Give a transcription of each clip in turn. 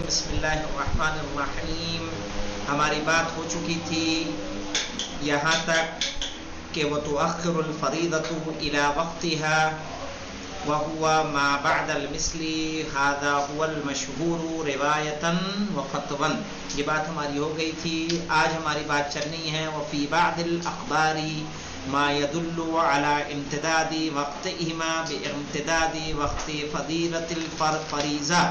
بسم اللہ الرحمن الرحیم. ہماری بات ہو چکی تھی یہاں تک کہ وتؤخر الفریضۃ الی وقتها وهو ما بعد المثل هذا هو المشہور روایتا وخطبا. یہ بات ہماری ہو گئی تھی. آج ہماری بات چلنی ہے وفی بعض الاخبار ما يدل على امتداد وقتهما بامتداد وقت فضیلۃ الفریضہ.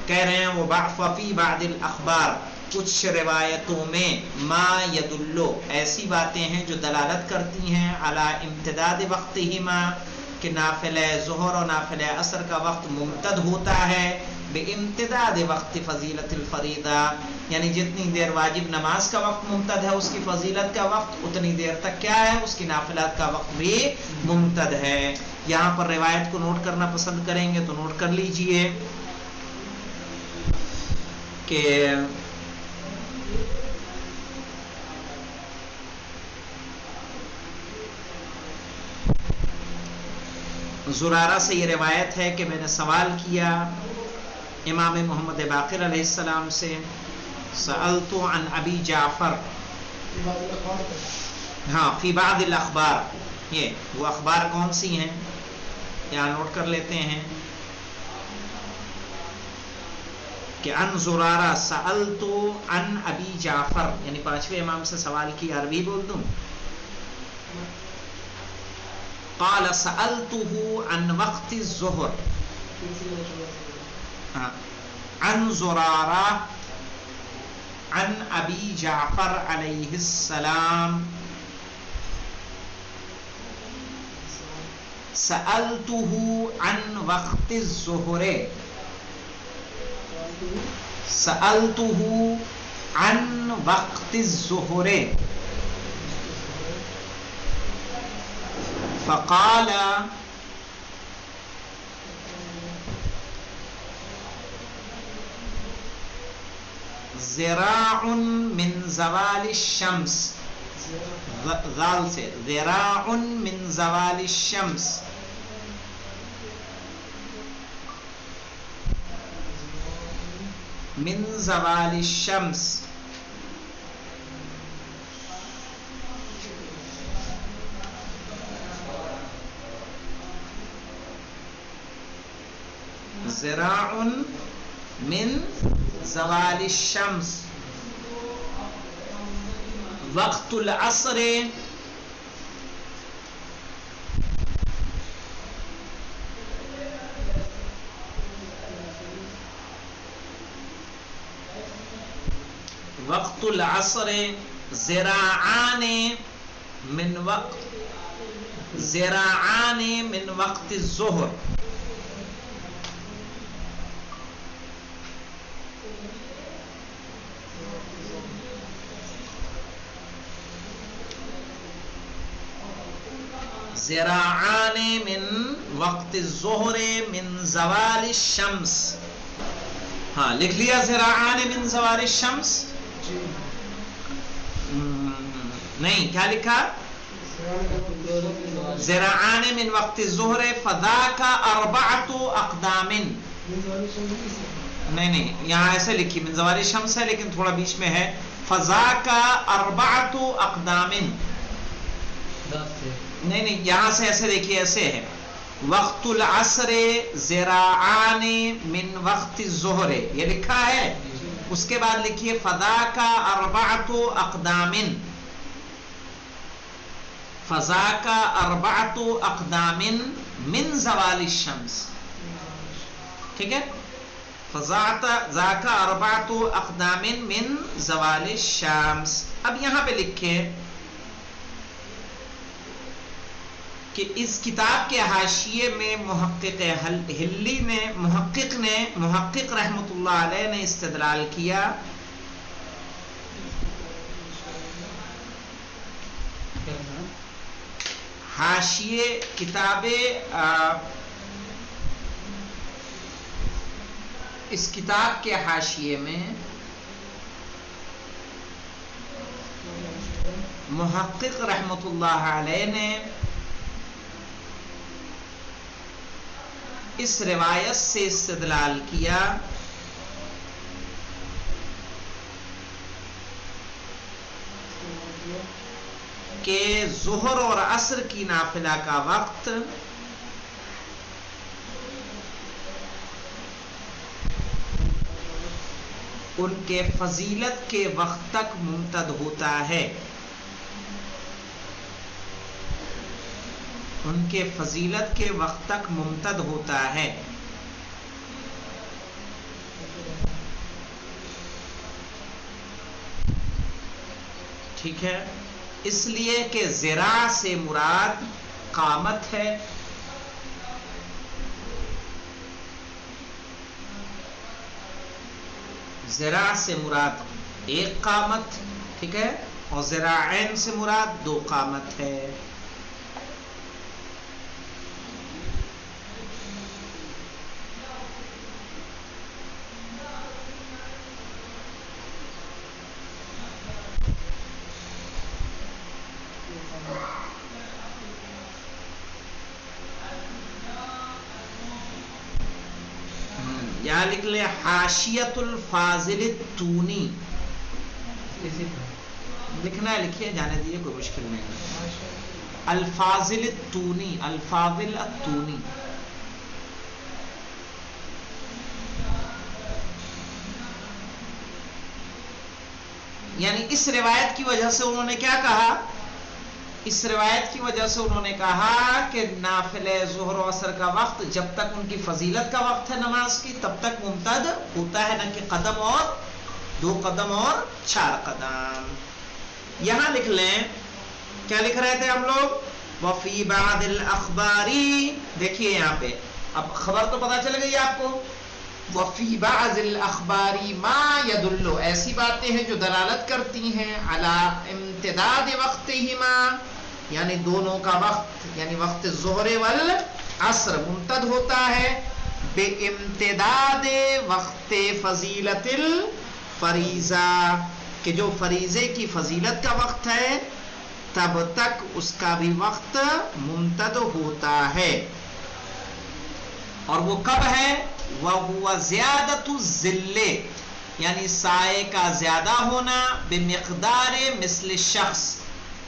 کہہ رہے ہیں وہ وفی بعض الاخبار، کچھ روایتوں میں ما یدلو ایسی باتیں ہیں جو دلالت کرتی ہیں علی امتداد وقتہما کہ نافلہ ظہر اور نافلہ عصر کا وقت ممتد ہوتا ہے بامتداد وقت فضیلۃ الفریضہ، یعنی جتنی دیر واجب نماز کا وقت ممتد ہے اس کی فضیلت کا وقت اتنی دیر تک کیا ہے اس کی نافلات کا وقت بھی ممتد ہے. یہاں پر روایت کو نوٹ کرنا پسند کریں گے تو نوٹ کر لیجئے کہ زرارہ سے یہ روایت ہے کہ میں نے سوال کیا امام محمد باقر علیہ السلام سے، سألت عن ابی جعفر، ہاں فی بعض الاخبار، یہ وہ اخبار کون سی ہیں یہاں نوٹ کر لیتے ہیں کہ عن زرارہ سألت عن ابی جعفر، یعنی پانچویں امام سے سوال کیا. عربی بول دوں؟ قال سألته عن وقت الظہر، عن زرارہ عن ابی جعفر علیہ السلام سألته عن وقت الظہر، سألته عن وقت الظہر فقال ذراع من زوال الشمس، ذال سے ذراع من زوال الشمس، من زوال الشمس ذراع من زوال الشمس وقت العصر وقت العصر ذراعان من وقت الظہر. ذراعان من وقت الظہر من زوال الشمس. ہاں لکھ لیا ذراعان من زوال الشمس؟ نہیں، کیا لکھا؟ ذراعان من وقت الظہر فذاک اربعۃ اقدام. نہیں یہاں ایسے لکھی من زوال الشمس ہے لیکن تھوڑا بیچ میں ہے فذاک اربعۃ اقدام. نہیں یہاں سے ایسے دیکھیے، ایسے ہے وقت العصر ذراعان من وقت الظہر، یہ لکھا ہے. اس کے بعد لکھیے فذاک اربعۃ اقدام، فذاک اربعۃ اقدام من زوال الشمس. ٹھیک ہے، فذاک اربعۃ اقدام من زوال الشمس. اب یہاں پہ لکھے کہ اس کتاب کے حاشیے میں محقق ہلی نے محقق رحمۃ اللہ علیہ نے استدلال کیا حاشیے اس کتاب کے حاشیے میں محقق رحمۃ اللہ علیہ نے اس روایت سے استدلال کیا کہ ظہر اور عصر کی نافلہ کا وقت ان کے فضیلت کے وقت تک ممتد ہوتا ہے، ان کے فضیلت کے وقت تک ممتد ہوتا ہے۔ ٹھیک ہے، اس لیے کہ ذراع سے مراد قامت ہے، ذراع سے مراد ایک قامت، ٹھیک ہے، اور ذراعین سے مراد 2 قامت ہے۔ یہاں لکھ لیں حاشیۃ الفاضل التونی، لکھنا ہے لکھیے، جانے دیجیے، کوئی مشکل نہیں ہے۔ الفاضل التونی، الفاضل التونی، یعنی اس روایت کی وجہ سے انہوں نے کیا کہا، اس روایت کی وجہ سے انہوں نے کہا کہ نافلہ ظہر و عصر کا وقت جب تک ان کی فضیلت کا وقت ہے نماز کی تب تک ممتد ہوتا ہے، نہ کہ قدم اور 2 قدم اور 4 قدم۔ یہاں لکھ لیں، کیا لکھ رہے تھے ہم لوگ، وفی بعض الاخبار، دیکھیے یہاں پہ اب خبر تو پتا چل گئی آپ کو، وفی بعض الاخبار ما يدل، ایسی باتیں ہیں جو دلالت کرتی ہیں علی امتداد وقتہما، یعنی دونوں کا وقت، یعنی وقت ظہر والعصر ممتد ہوتا ہے بے امتداد وقت فضیلت الفریضہ، کہ جو فریضے کی فضیلت کا وقت ہے تب تک اس کا بھی وقت ممتد ہوتا ہے، اور وہ کب ہے، وَهُوَ زِيَادَةُ الظِّلِّ، یعنی سائے کا زیادہ ہونا، بمقدار مثل شخص،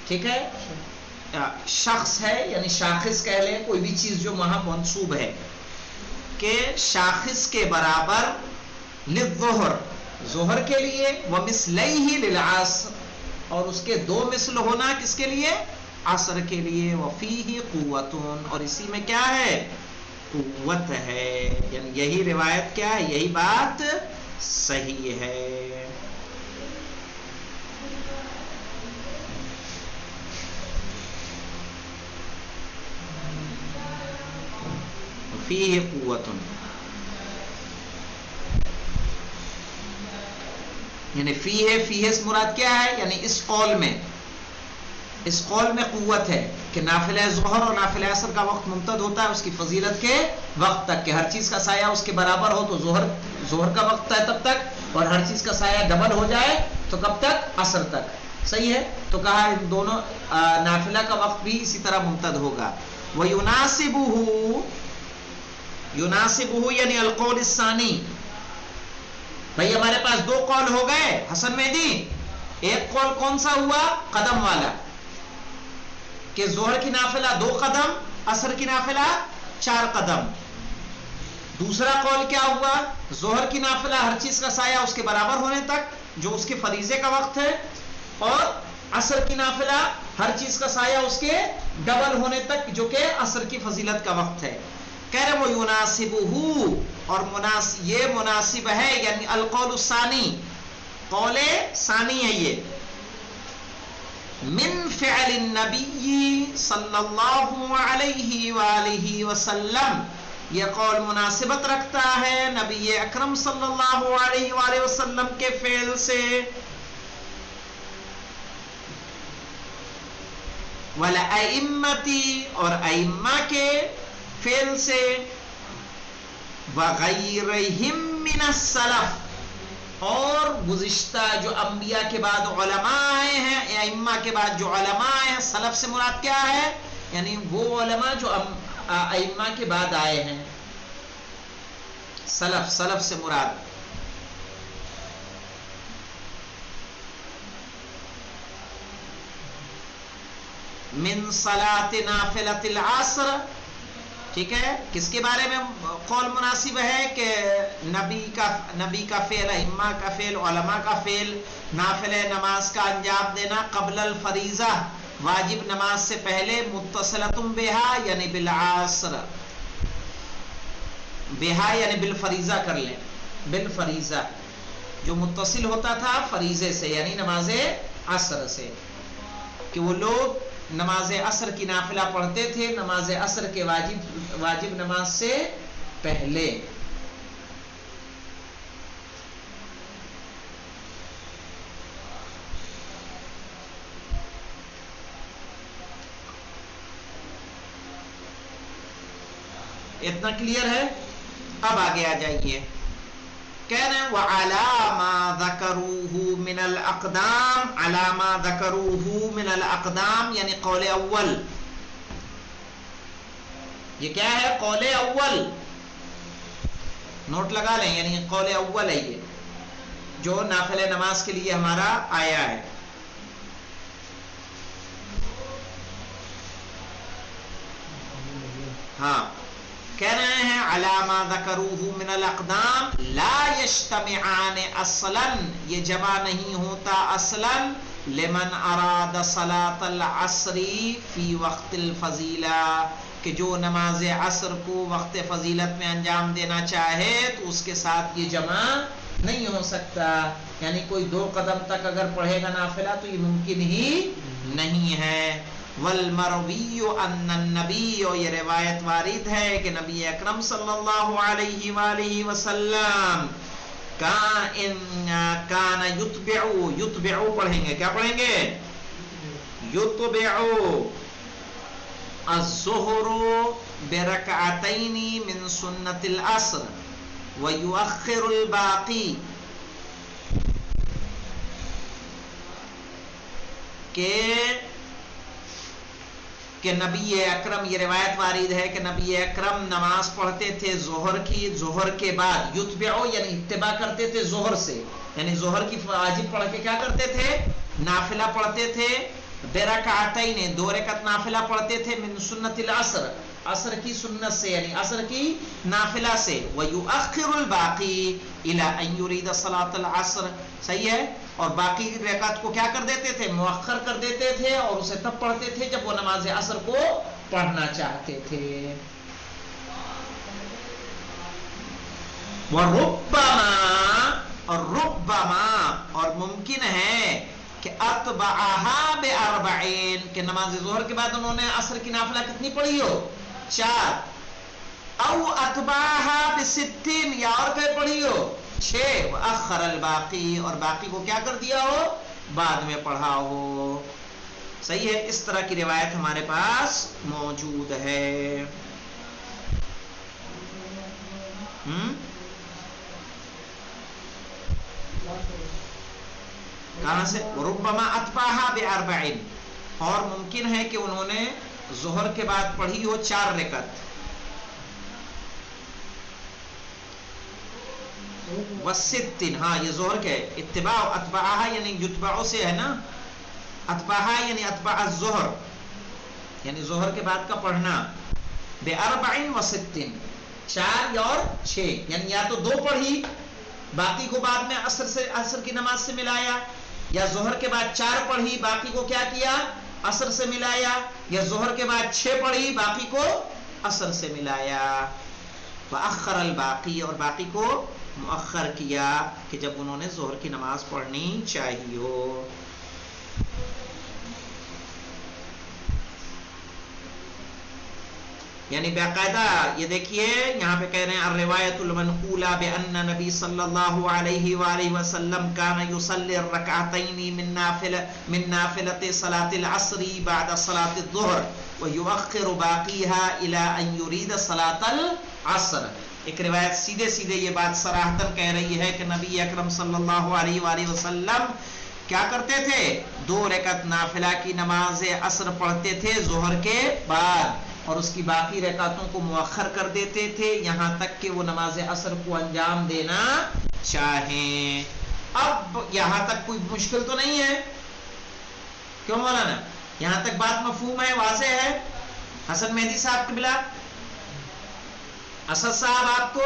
ٹھیک ہے، شخص ہے یعنی شاخص کہہ لیں، کوئی بھی چیز جو وہاں منصوب ہے، کہ شاخص کے برابر للظہر، ظہر کے لیے، ومثلیہ للعصر، اور اس کے 2 مثل ہونا کس کے لیے، عصر کے لیے، وفیہ قوت، اور اسی میں کیا ہے، قوت ہے، یعنی یہی روایت کیا ہے، یہی بات صحیح ہے۔ فیہ قوت، یعنی فیہ سے مراد کیا ہے، یعنی اس قول میں قوت ہے کہ نافلہ ظہر اور نافلہ عصر کا وقت ممتد ہوتا ہے اس کی فضیلت کے وقت تک، کہ ہر چیز کا سایہ اس کے برابر ہو تو ظہر کا وقت ہے تب تک، اور ہر چیز کا سایہ ڈبل ہو جائے تو کب تک، عصر تک، صحیح ہے، تو کہا ان دونوں نافلہ کا وقت بھی اسی طرح ممتد ہوگا۔ يناسبه یعنی القول الثانی، بھئی ہمارے پاس 2 قول ہو گئے حسن مہدی، ایک قول کون سا ہوا، قدم والا، کہ ظہر کی نافلہ 2 قدم، عصر کی نافلہ 4 قدم، دوسرا قول کیا ہوا، ظہر کی نافلہ ہر چیز کا سایہ اس کے برابر ہونے تک جو اس کے فریضے کا وقت ہے، اور عصر کی نافلہ ہر چیز کا سایہ اس کے ڈبل ہونے تک جو کہ عصر کی فضیلت کا وقت ہے۔ کہہ رہے وہ يناسبہ، اور یہ مناسب ہے، یعنی القول الثانی، قول ثانی ہے یہ، من فعل النبی صلی اللہ علیہ وآلہ وسلم، یہ قول مناسبت رکھتا ہے نبی اکرم صلی اللہ علیہ وآلہ وسلم کے فعل سے، والائمتی، اور ائمہ کے فعل سے، وغیرہم من السلف، اور گزشتہ جو انبیاء کے بعد علماء آئے ہیں، ائمہ کے بعد جو علماء آئے ہیں، سلف سے مراد کیا ہے، یعنی وہ علماء جو ائمہ کے بعد آئے ہیں، سلف سے مراد من صلاۃ نافلۃ العصر. ٹھیک ہے، کس کے بارے میں قول مناسب ہے کہ نبی کا فعل، ائمہ کا فعل، علماء کا فعل، نافلہ نماز کا انجام دینا قبل الفریضہ، واجب نماز سے پہلے، متصلۃ بہا یعنی بالعصر، بہا یعنی بالفریضہ کر لیں، بالفریضہ جو متصل ہوتا تھا فریضے سے یعنی نماز عصر سے، کہ وہ لوگ نماز عصر کی نافلہ پڑھتے تھے نماز عصر کے واجب نماز سے پہلے. اتنا کلیئر ہے؟ اب آگے آ جائیے، کہہ رہے ہیں وَعَلَى مَا ذَكَرُوهُ مِنَ الْأَقْدَامِ، عَلَى مَا ذَكَرُوهُ مِنَ الْأَقْدَامِ یعنی قول اول. یہ کیا ہے؟ قول اول، نوٹ لگا لیں، یعنی قول اول ہے یہ جو نافلہ نماز کے لیے ہمارا آیا ہے. ہاں، کہہ رہے ہیں عَلَى مَا ذَكَرُوهُ مِنَ الْأَقْدَامِ لَا يَجْتَمِعَانِ اصلاً، یہ جمع نہیں ہوتا اصلاً، لمن اراد صلاۃ العصر فی وقت الفضیلہ، کہ جو نماز عصر کو وقت فضیلت میں انجام دینا چاہے تو اس کے ساتھ یہ جمع نہیں ہو سکتا. یعنی کوئی 2 قدم تک اگر پڑھے گا نافلہ تو یہ ممکن ہی نہیں ہے. والمروی ان النبی، یہ روایت وارد ہے کہ نبی اکرم صلی اللہ علیہ وآلہ وسلم کان یتبع پڑھیں گے، کیا پڑھیں گے؟ یتبع الظہر برکعتین من سنت العصر ویؤخر الباقی، کہ نبی اکرم، یہ روایت وارد ہے کہ نبی اکرم نماز پڑھتے تھے ظہر کی، ظہر کے بعد یتبعو یعنی اتباع کرتے تھے ظہر سے، یعنی ظہر کی واجب پڑھ کے کیا کرتے تھے؟ نافلہ پڑھتے تھے. برکعتین 2 رکعت نافلہ پڑھتے تھے، من سنت العصر عصر کی سنت سے یعنی عصر کی نافلہ سے، ویؤخر الباقی الی ان یرید صلاۃ العصر، صحیح ہے، اور باقی رکعت کو کیا کر دیتے تھے؟ مؤخر کر دیتے تھے، اور اسے تب پڑھتے تھے جب وہ نماز عصر کو پڑھنا چاہتے تھے. ربما اور ممکن ہے کہ اتبعہا باربعین، کہ نماز ظہر کے بعد انہوں نے عصر کی نافلہ کتنی پڑھی ہو؟ 4. او اتبعہا بستین، یا اور کہیں پڑھی ہو 6. واخر الباقی، اور باقی کو کیا کر دیا ہو؟ بعد میں پڑھا ہو. صحیح ہے، اس طرح کی روایت ہمارے پاس موجود ہے. کہاں سے؟ ربما اتبعہا باربعین، اور ممکن ہے کہ انہوں نے ظہر کے بعد پڑھی ہو 4 رکعت. وستن، ہاں یہ ظہر کے اتباع، اتبعہا یعنی یتبعو سے ہے نا، اتبعہا یعنی اتبع الظہر یعنی ظہر کے بعد کا پڑھنا. باربعین وستن، 4 اور 6، یعنی یا تو 2 پڑھی باقی کو بعد میں عصر کی نماز سے ملایا، یا ظہر کے بعد 4 پڑھی باقی کو کیا کیا؟ عصر سے ملایا، یا ظہر کے بعد 6 پڑھی باقی کو عصر سے ملایا. وأخر الباقی، اور باقی کو مؤخر کیا کہ جب انہوں نے ظہر کی نماز پڑھنی چاہیے ہو. یعنی باقاعدہ یہ دیکھیے یہاں پہ کہہ رہے ہیں الروایت المنقولہ بأن نبی صلی اللہ علیہ وآلہ وسلم کان یصلی الرکعتین من نافلۃ صلاۃ العصر بعد صلاۃ الظہر ویؤخر باقیہا الی ان یرید صلاۃ العصر. ایک روایت سیدھے یہ بات صراحتاً کہہ رہی ہے کہ نبی اکرم صلی اللہ علیہ وآلہ وسلم کیا کرتے تھے؟ 2 رکعت نافلہ کی نماز عصر پڑھتے تھے ظہر کے بعد، اور اس کی باقی رکعتوں کو مؤخر کر دیتے تھے یہاں تک کہ وہ نماز عصر کو انجام دینا چاہیں. اب یہاں تک کوئی مشکل تو نہیں ہے، کیوں مولانا؟ یہاں تک بات مفہوم ہے، واضح ہے؟ حسن مہدی صاحب قبلہ، اسد صاحب آپ کو؟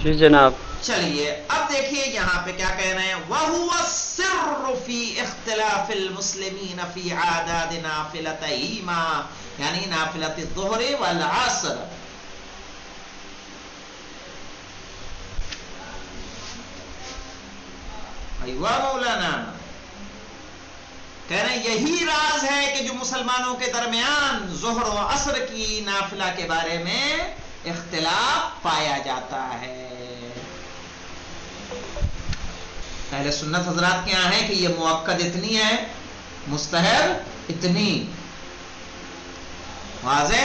جی جناب۔ چلیے اب دیکھیے یہاں پہ کیا کہہ رہے ہیں، وَهُوَ السِّرُّ فِي اخْتِلَافِ الْمُسْلِمِينَ فِي عَادَادِ نَافِلَتَيْهِمَا، یعنی نافلۃ الظہر والعصر۔ ایوہ مولانا کہہ رہے ہیں یہی راز ہے کہ جو مسلمانوں کے درمیان ظہر و عصر کی نافلہ کے بارے میں اختلاف پایا جاتا ہے۔ اہل سنت حضرات کے یہاں ہے کہ یہ مؤکد اتنی ہے، مستحب اتنی، واضح؟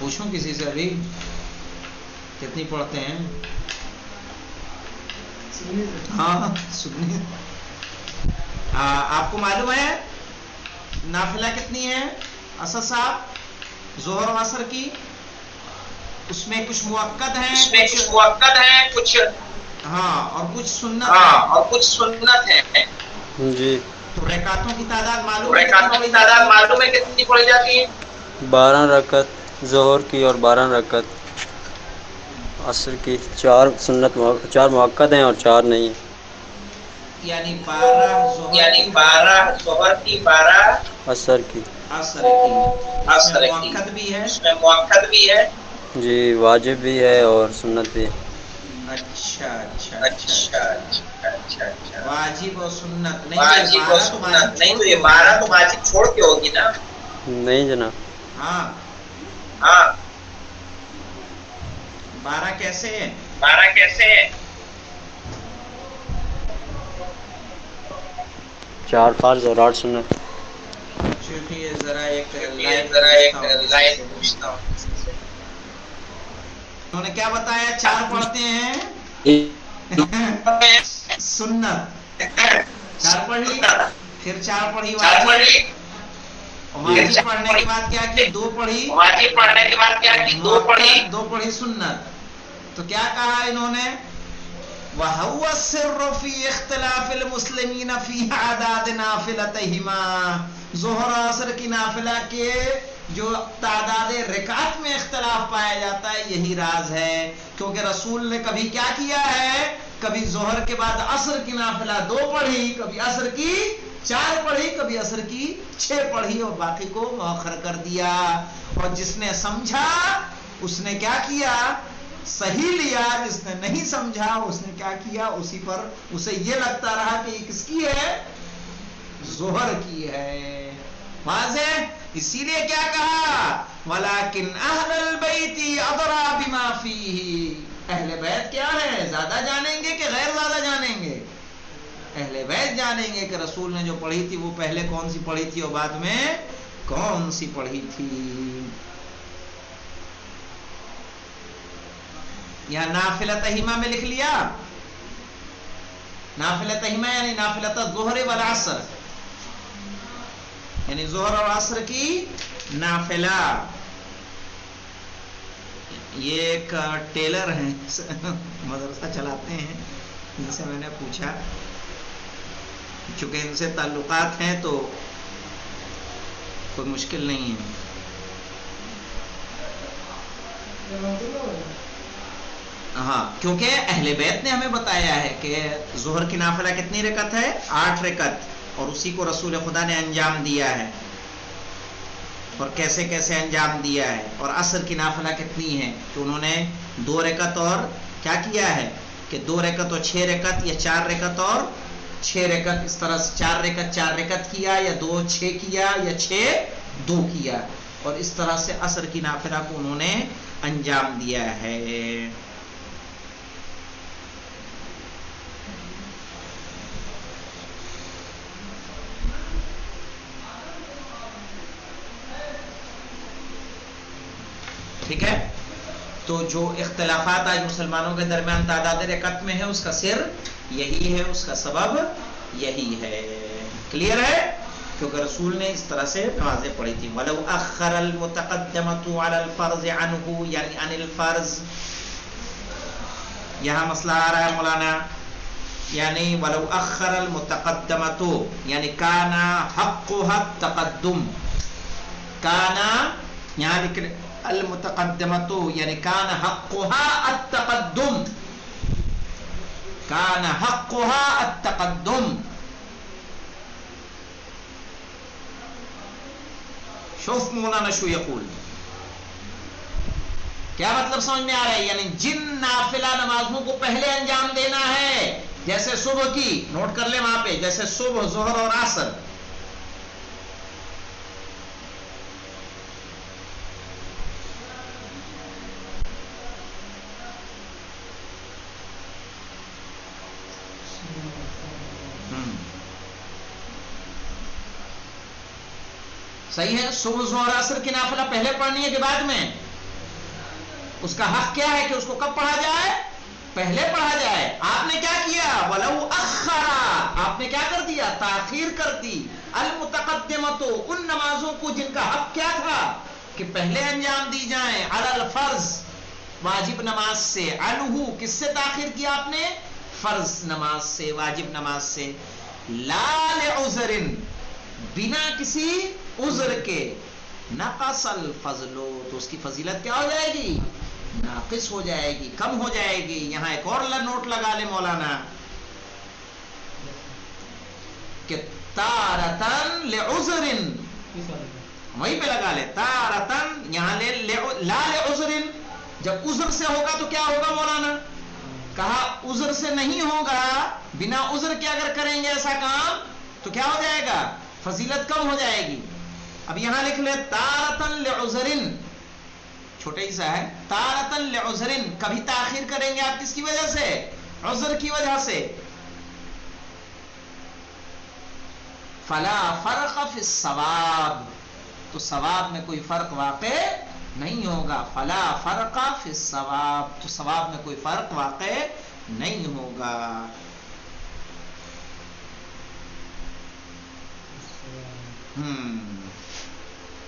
پوچھوں کسی سے ابھی کتنی پڑھتے ہیں؟ ہاں سنی، آپ کو معلوم ہے نافلہ کتنی ہے اسد صاحب ظہر و عصر کی؟ اس میں کچھ مؤکد ہیں، اس میں کچھ مؤکد ہیں، کچھ ہاں اور کچھ سنت ہاں ہیں، اور کچھ سنت ہیں۔ جی تو رکعتوں کی تعداد معلوم ہے کتنی رکعتوں کی پڑھی تعداد جاتی ہے؟ معلوم ہے کتنی پڑھی جاتی ہے؟ 12 رکعت ظہر کی اور 12 رکعت عصر کی، 4 سنت 4 مؤکد ہیں اور 4 نہیں۔ یعنی 12 ظہر یعنی کی، 12 ظہر کی، 12 عصر کی۔ عصر کی، اس میں عصر کی، مؤکد بھی ہے؟ اس میں مؤکد بھی ہے؟ جی واجب بھی ہے اور سنت بھی ہے۔ اچھا اچھا اچھا اچھا اچھا، اچھا اچھا اچھا، واجب اور سنت نہیں تو یہ واجب اور 12 تو واجب سنت نہیں چھوڑ تو کے یہ ہوگی 12 نا؟ تو واجب چھوڑ کے ہوگی نا؟ نہیں جناب، ہاں ہاں 12 کیسے ہے؟ 12 کیسے ہے؟ 4 فرض اور 8 سنت۔ چلیے ذرا ایک چلیے لائن ذرا پوچھتا ایک ہوں کسی لائن سے، پوچھتا ہوں کسی سے۔ انہوں نے کیا بتایا؟ 4 پڑھتے ہیں سنت، 4 پڑھ لی، پھر 4 پڑھی 4 پڑھ واجب، لی، پھر واجب 4 پڑھنے کے پڑھی، بعد کیا کی؟ 2 پڑھی واجب پڑھنے کے بعد کیا کی؟ 2 پڑھی، مؤکد، 2 پڑھی سنت۔ تو کیا کہا انہوں نے؟ وَهُوَ السِّرُّ فِي اخْتِلَافِ الْمُسْلِمِينَ فِي أَعْدَادِ نَافِلَتَيْهِمَا، ظہر و عصر کی نافلہ کے جو تعداد رکعت میں اختلاف پایا جاتا ہے یہی راز ہے، کیونکہ رسول نے کبھی کیا کیا ہے، کبھی ظہر کے بعد عصر کی نافلہ 2 پڑھی، کبھی عصر کی 4 پڑھی، کبھی عصر کی 6 پڑھی اور باقی کو مؤخر کر دیا۔ اور جس نے سمجھا اس نے کیا کیا؟ صحیح لیا، جس نے نہیں سمجھا اس نے کیا کیا؟ اسی پر اسے یہ لگتا رہا کہ یہ کس کی ہے؟ ظہر کی ہے، واضح؟ اسی لیے کیا کہا؟ وَلَكِنْ أَهْلَ الْبَيْتِ أَدْرَى بِمَا فِيهِ، اہل بیت کیا ہے؟ زیادہ جانیں گے کہ غیر زیادہ جانیں گے؟ اہل بیت جانیں گے کہ رسول نے جو پڑھی تھی وہ پہلے کون سی پڑھی تھی اور بعد میں کون سی پڑھی تھی۔ یا نافلہ تہیمہ میں لکھ لیا، نافلہ تہیمہ یعنی نافلۃ الظہر والعصر، یعنی ظہر اور عصر کی نافلہ۔ یہ ایک ٹیلر ہیں مدرسہ چلاتے ہیں، ان سے میں نے پوچھا، چونکہ ان سے تعلقات ہیں تو کوئی مشکل نہیں ہے۔ ہاں کیونکہ اہل بیت نے ہمیں بتایا ہے کہ ظہر کی نافلہ کتنی رکعت ہے؟ 8 رکعت، اور اسی کو رسول خدا نے انجام دیا ہے، اور کیسے کیسے انجام دیا ہے۔ اور عصر کی نافلہ کتنی ہے کہ انہوں نے 2 رکعت اور کیا کیا ہے کہ 2 رکعت اور 6 رکعت، یا 4 رکعت اور 6 رکعت، اس طرح سے 4 رکعت 4 رکعت کیا، یا 2 6 کیا، یا 6 2 کیا، اور اس طرح سے عصر کی نافلہ کو انہوں نے انجام دیا ہے۔ ٹھیک ہے، تو جو اختلافات آج مسلمانوں کے درمیان تعداد رکعت میں ہے اس کا سر یہی ہے، اس کا سبب یہی ہے۔ کلیئر ہے؟ کیونکہ رسول نے اس طرح سے نمازیں پڑھی تھی. ولو اخر المتقدمۃ علی الفرض عنہ یعنی عن الفرض. یہاں مسئلہ آ رہا ہے مولانا, یعنی ولو اخر المتقدمۃ یعنی کانا حقها التقدم. کانا یہاں لکھ المتقدمۃ یعنی کانا حقها التقدم. کانا حقها التقدم. شوف مولانا شو یقول, کیا مطلب سمجھ میں آ رہا ہے؟ یعنی جن نافلہ نمازوں کو پہلے انجام دینا ہے, جیسے صبح کی, نوٹ کر لیں وہاں پہ, جیسے صبح, ظہر اور عصر, صحیح ہے. صبح ظہر عصر کی نافلہ پہلے پڑھنی ہے کہ بعد میں؟ اس کا حق کیا ہے کہ اس کو کب پڑھا جائے؟ پہلے پڑھا جائے. آپ نے کیا کیا؟ ولو اخرا, آپ نے کیا کر دیا؟ تاخیر کر دی. المتقدمۃ, ان نمازوں کو جن کا حق کیا تھا کہ پہلے انجام دی جائیں, علی الفرض, واجب نماز سے, عنہ, کس سے تاخیر کیا آپ نے؟ فرض نماز سے, واجب نماز سے. لا لعذر, بنا کسی عذر کے. نقص الفضل, تو اس کی فضیلت کیا ہو جائے گی؟ ناقص ہو جائے گی, کم ہو جائے گی. یہاں ایک اور نوٹ لگا لے مولانا کہ تارتن لعذر, وہیں پہ لگا لے تارتن, یہاں لے لا لعذر. جب عذر سے ہوگا تو کیا ہوگا مولانا؟ کہا عذر سے نہیں ہوگا, بنا عذر کے اگر کریں گے ایسا کام تو کیا ہو جائے گا؟ فضیلت کم ہو جائے گی. اب یہاں لکھ لے تارتن لعذرن, چھوٹے ہی سا ہے, تارتن لعذرن, کبھی تاخیر کریں گے آپ کس کی وجہ سے؟ عذر کی وجہ سے. فلا فرق فی الثواب, تو ثواب میں کوئی فرق واقع نہیں ہوگا. فلا فرق فی الثواب, تو ثواب میں کوئی فرق واقع نہیں ہوگا.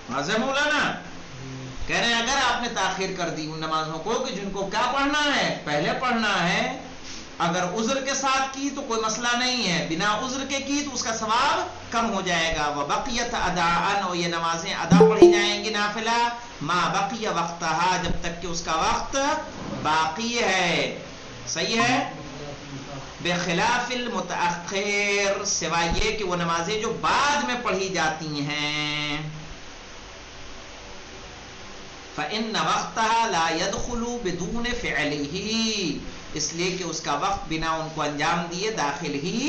واضح مولانا؟ کہہ رہے ہیں اگر آپ نے تاخیر کر دی ان نمازوں کو کہ جن کو کیا پڑھنا ہے؟ پہلے پڑھنا ہے, اگر عذر کے ساتھ کی تو کوئی مسئلہ نہیں ہے, بنا عذر کے کی تو اس کا ثواب کم ہو جائے گا. وبقیت اداءً, اور یہ نمازیں ادا پڑھی جائیں گی نافلہ, ما بقی وقتہا, جب تک کہ اس کا وقت باقی ہے. صحیح ہے. بخلاف المتأخر, سوائے یہ کہ وہ نمازیں جو بعد میں پڑھی جاتی ہیں. فإن وقتها لا يدخل بدون فعله, اس لیے کہ اس کا وقت بنا ان کو انجام دیے داخل ہی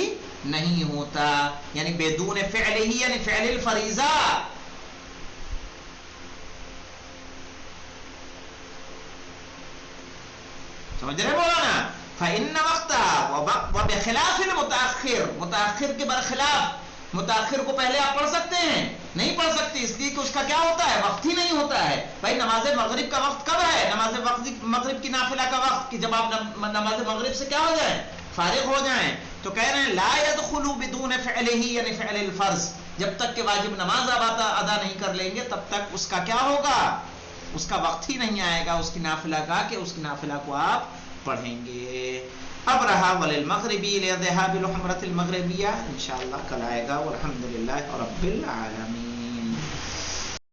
نہیں ہوتا. یعنی بدون فعله یعنی فعل الفریضہ. سمجھ رہے مولانا؟ فإن وقتها وبخلاف المتأخر, متأخر کے برخلاف. متأخر کو پہلے آپ پڑھ سکتے ہیں؟ نہیں پڑھ سکتے, اس لیے کہ اس کا کیا ہوتا ہے؟ وقت ہی نہیں ہوتا ہے. بھائی نماز مغرب کا وقت کب ہے؟ نماز مغرب کی نافلہ کا وقت کہ جب آپ نماز مغرب سے کیا ہو جائیں؟ فارغ ہو جائیں. تو کہہ رہے ہیں لا يدخل بدون فعله یعنی فعل الفرض, جب تک کہ واجب نماز ادا نہیں کر لیں گے تب تک اس کا کیا ہوگا؟ اس کا وقت ہی نہیں آئے گا اس کی نافلہ کا کہ اس کی نافلہ کو آپ پڑھیں گے. اب رہا وللمغربی لذهاب الحمرۃ المغربیہ, انشاءاللہ کل آئے گا. والحمدللہ رب العالمین.